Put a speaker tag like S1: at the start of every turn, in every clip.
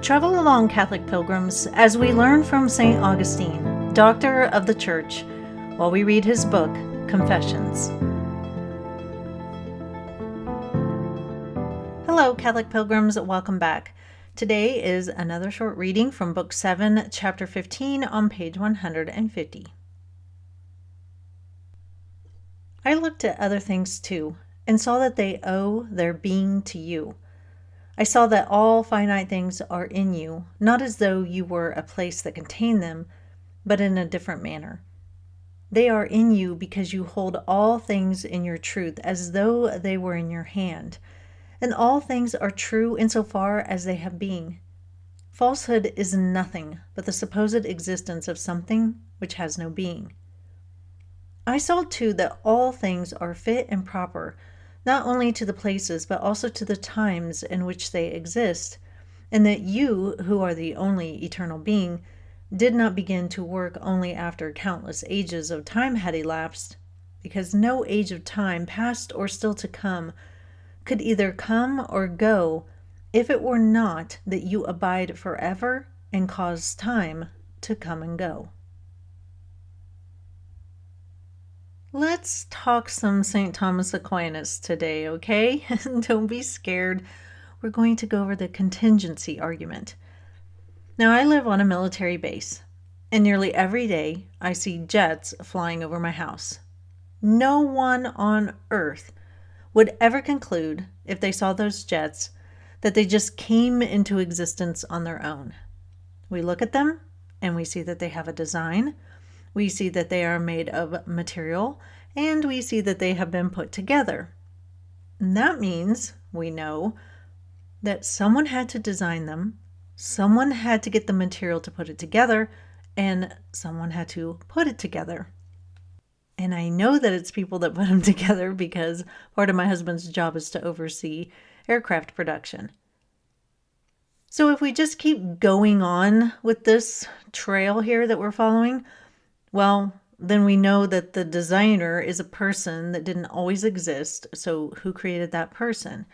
S1: Travel along, Catholic pilgrims, as we learn from St. Augustine, Doctor of the Church, while we read his book, Confessions. Hello, Catholic pilgrims, welcome back. Today is another short reading from Book 7, Chapter 15, on page 150. I looked at other things too, and saw that they owe their being to you. I saw that all finite things are in you, not as though you were a place that contained them, but in a different manner. They are in you because you hold all things in your truth as though they were in your hand, and all things are true insofar as they have being. Falsehood is nothing but the supposed existence of something which has no being. I saw too that all things are fit and proper, not only to the places, but also to the times in which they exist, and that you, who are the only eternal being, did not begin to work only after countless ages of time had elapsed, because no age of time, past or still to come, could either come or go if it were not that you abide forever and cause time to come and go. Let's talk some St. Thomas Aquinas today, okay? Don't be scared. We're going to go over the contingency argument. Now, I live on a military base, and nearly every day I see jets flying over my house. No one on earth would ever conclude, if they saw those jets, that they just came into existence on their own. We look at them, and we see that they have a design. We see that they are made of material, and we see that they have been put together. And that means we know that someone had to design them, someone had to get the material to put it together, and someone had to put it together. And I know that it's people that put them together because part of my husband's job is to oversee aircraft production. So if we just keep going on with this trail here that we're following, well, then we know that the designer is a person that didn't always exist, so who created that person?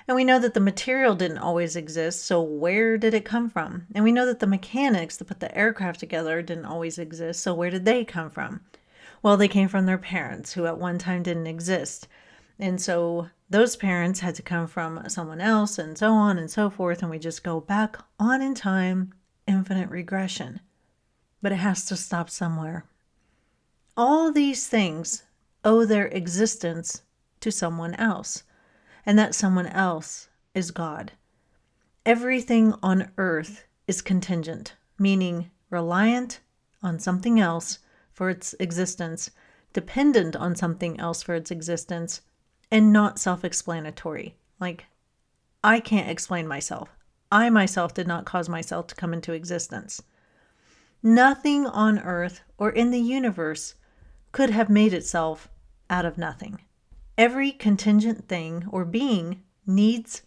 S1: And we know that the material didn't always exist, so where did it come from? And we know that the mechanics that put the aircraft together didn't always exist, so where did they come from? Well, they came from their parents, who at one time didn't exist. And so those parents had to come from someone else, and so on and so forth, and we just go back on in time, infinite regression. But it has to stop somewhere. All these things owe their existence to someone else, and that someone else is God. Everything on earth is contingent, meaning reliant on something else for its existence, dependent on something else for its existence, and not self-explanatory. Like, I can't explain myself. I myself did not cause myself to come into existence. Nothing on earth or in the universe could have made itself out of nothing. Every contingent thing or being needs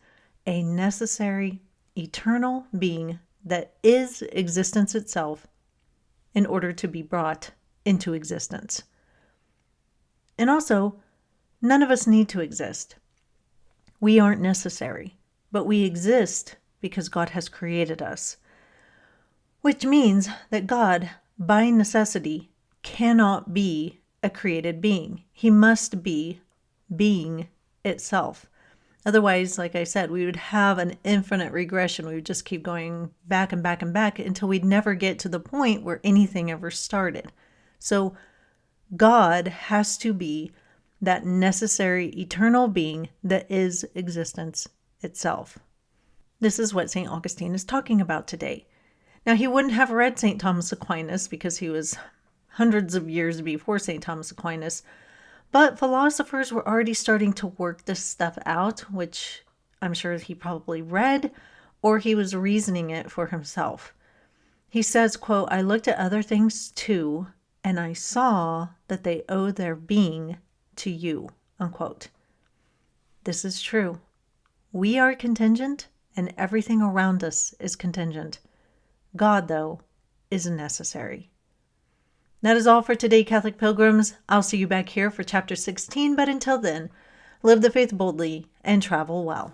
S1: a necessary, eternal being that is existence itself in order to be brought into existence. And also, none of us need to exist. We aren't necessary, but we exist because God has created us, which means that God, by necessity, cannot be a created being. He must be being itself. Otherwise, like I said, we would have an infinite regression. We would just keep going back and back and back until we'd never get to the point where anything ever started. So God has to be that necessary eternal being that is existence itself. This is what St. Augustine is talking about today. Now, he wouldn't have read St. Thomas Aquinas because he was hundreds of years before St. Thomas Aquinas, but philosophers were already starting to work this stuff out, which I'm sure he probably read, or he was reasoning it for himself. He says, quote, "I looked at other things too, and I saw that they owe their being to you," unquote. This is true. We are contingent, and everything around us is contingent. God, though, is necessary. That is all for today, Catholic pilgrims. I'll see you back here for chapter 16, but until then, live the faith boldly and travel well.